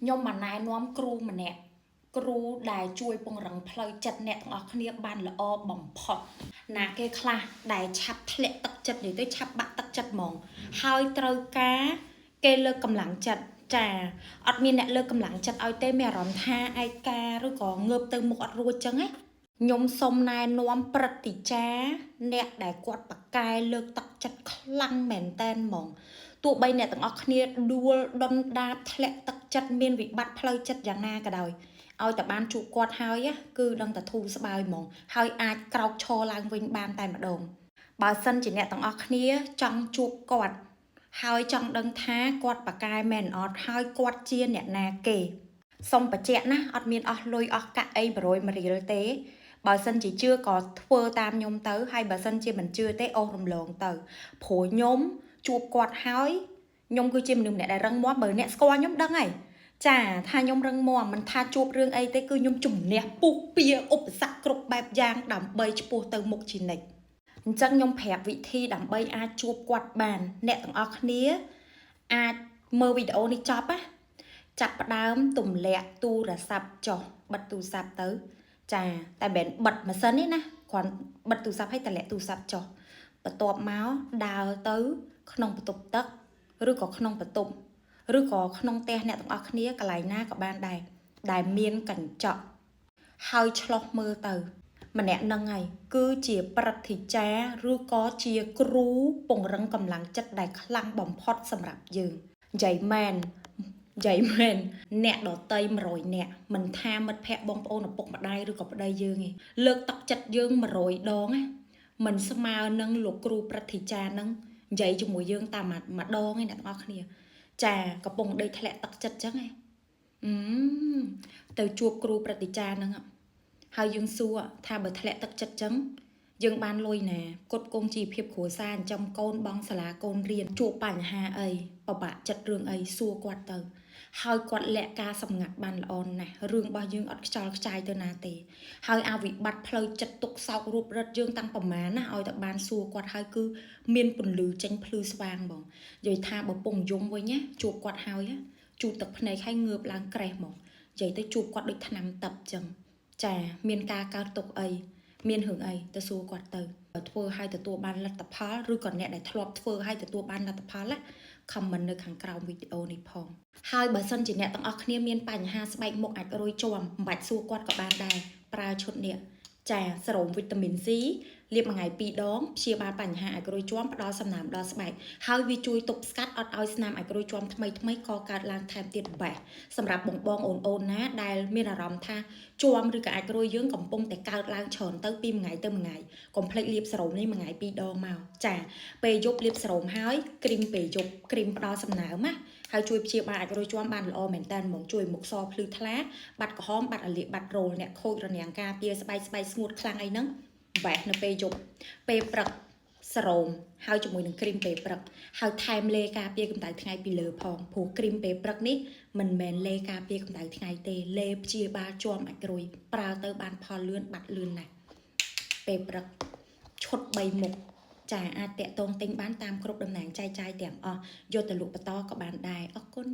nhom mà nai nóm cru mà nè cru đài chui bông răng phơi chặt nè thằng ở khnia ban là o bỏng phọt nà kê kla đài chắp lệ tắc chặt để tới chắp bạc tắc chặt mỏng hai trâu cá kê lơ cầm lặng chặt trà ọt miên nè lơ cầm lặng chặt ao tê mè ròm tha ai ca rồi có ngợp từ một ọt ruột trắng ấy nhom sông nai nóm bật tỉ cha nè đài quạt bạc cài lơ tắc chặt khăng mèn tên mỏng tụ bay nè thằng ở khnia đua đâm đạp lệ tắc chặt miên vị bắt phơi chặt dạng na cả đời aoแต่បានជួបគាត់ហើយគឺដឹងតែធូរស្បើយហ្មងហើយអាចក្រោកឈរឡើងវិញបានតែម្ដងបើសិនជាអ្នកទាំងអស់គ្នាចង់ជួបគាត់ហើយចង់ដឹងថាគាត់ប៉ាកែមែនអត់ហើយគាត់ជាអ្នកណាគេសុំបញ្ជាក់ណាអត់មានអស់លុយអស់កាក់អី100 រៀលទេបើសិនជាជឿក៏ធ្វើតាមខ្ញុំទៅហើយបើសិនជាមិនជឿទេអូសរំលងទៅព្រោះខ្ញុំជួបគាត់ហើយខ្ញុំគឺជាមនុស្សម្នាក់ដែលរឹងមាំបើអ្នកស្គាល់ខ្ញុំដឹងហើយចាថាខ្ញុំរឹងមាំមិនថាជួបរឿងអីទេគឺខ្ញុំជំនះពុះពៀឧបសគ្គគ្រប់បែបយ៉ាងដើម្បីឆ្ពោះទៅមុខជានិច្ចអញ្ចឹងខ្ញុំប្រាប់វិធីដើម្បីអាចជួបគាត់បានអ្នកទាំងអស់គ្នាអាចមើលវីដេអូនេះចប់ណាចាប់ផ្ដើមទម្លាក់ទូរស័ព្ទចុះបិទទូរស័ព្ទទៅចាតែមិនបិទម៉ាស៊ីនទេណាគ្រាន់បិទទូរស័ព្ទឲ្យតម្លាក់ទូរស័ព្ទចុះបន្ទាប់មកដើរទៅក្នុងបន្ទប់ទឹកឬក៏ក្នុងបន្ទប់ឬក៏ក្នុងផ្ទះអ្នកទាំងអស់គ្នាកន្លែងណាក៏បានដែរដែលមានកញ្ចក់ហើយឆ្លោះមើលទៅម្នាក់នឹងហើយគឺជាព្រឹទ្ធាចារ្យឬក៏ជាគ្រូពង្រឹងកម្លាំងចិត្តដែលខ្លាំងបំផុតសម្រាប់យើងនិយាយមែនអ្នកដតី100នាក់មិនថាមិត្តភ័ក្តិបងប្អូនឪពុកម្ដាយឬក៏ប្តីយើងទេលើកទឹកចិត្តយើង100ដងណាមិនស្មើនឹងលោកគ្រូព្រឹទ្ធាចារ្យនឹងនិយាយជាមួយយើងតាមម្ដងឯអ្នកទាំងអស់គ្នាចាកំពុងដេកធ្លាក់ទឹកចិត្តចឹងឯងទៅជួបគ្រូព្រឹទ្ធាចារ្យហ្នឹងហើយយើងសួរថាបើធ្លាក់ទឹកចិត្តចឹងយើងបានលុយណាគត់គង់ជីវភាពគ្រួសារចិញ្ចឹមកូនបងសាលាកូនរៀនជួបបញ្ហាអីពិបាកចិត្តរឿងអីសួរគាត់ទៅហើយគាត់លាក់ការសម្ងាត់បានល្អណាស់រឿងរបស់យើងអត់ខ្យល់ខ្ចាយទៅណាទេហើយអាវិបត្តិផ្លូវចិត្តទុកសោករូបរត់យើងតាំងប្រមាណណាឲ្យតែបានសួរគាត់ហើយគឺមានពន្លឺចេញភ្លឺស្វាងបងនិយាយថាបើពងយំវិញណាជួបគាត់ហើយជូតទឹកភ្នែកហើយងើបឡើងក្រេះមកនិយាយទៅជួបគាត់ដូចថ្នាំតឹបចឹងចាមានការកើតទុកអីមានរឿងអីទៅសួរគាត់ទៅធ្វើឲ្យទទួលបានលទ្ធផលឬក៏អ្នកដែលធ្លាប់ធ្វើឲ្យទទួលបានលទ្ធផលណាcomment នៅខាងក្រោមវីដេអូនេះផងហើយបើសិនជាអ្នកទាំងអស់គ្នាមានបញ្ហាស្បែកមុខអាចរុយជាំមិនបាច់សួរគាត់ក៏បានដែរប្រើឈុតនេះចាសេរ៉ូមវីតាមីន C លាបមួយថ្ងៃ2ដងព្យាបាលបញ្ហាអាចរុយជាំផ្ដល់សំណើមដល់ស្បែកហើយវាជួយទប់ស្កាត់អត់ឲ្យស្នាមអាចរុយជាំថ្មីកកើតឡើងថែមទៀតបែបសម្រាប់បងអូនណាដែលមានអារម្មណ៍ថាជាំឬក៏អាចរុយយើងកំពុងតែកើតឡើងច្រើនទៅពីមួយថ្ងៃទៅមួយថ្ងៃកុំភ្លេចលាបសេរ៉ូមនេះមួយថ្ងៃ2ដងមកចាពេលយប់លាបសេរ៉ូមហើយគ្រីមពេលយប់គ្រីមផ្ដល់សំណើមណាហើយជួយព្យាបាលអាចរុយជាំបានល្អមែនតើហ្មងជួយមុខសភ្លឺថ្លាបាត់ក្រហមបាត់អាលៀកបាត់រោលអ្នកខូចរនាំងការពារស្បែកស្ងួតខ្លាំងអីហ្នឹងបែបនៅពេលយប់ពេលព្រឹកសេរ៉ូមហើយជាមួយនឹងគ្រីមពេលព្រឹកហើយថែមលេការពារកម្ដៅថ្ងៃពីលើផងព្រោះគ្រីមពេលព្រឹកនេះមិនមែនលេការពារកម្ដៅថ្ងៃទេលេព្យាបាលជាំអាចរុយប្រើទៅបានផលលឿនបាត់លឿនណាស់ពេលព្រឹកឈុត3មុខចាអាចតាក់ទងទិញបានតាមគ្រប់តំណែងចែកចាយទាំងអស់យកទៅលក់បន្តក៏បានដែរអរគុណ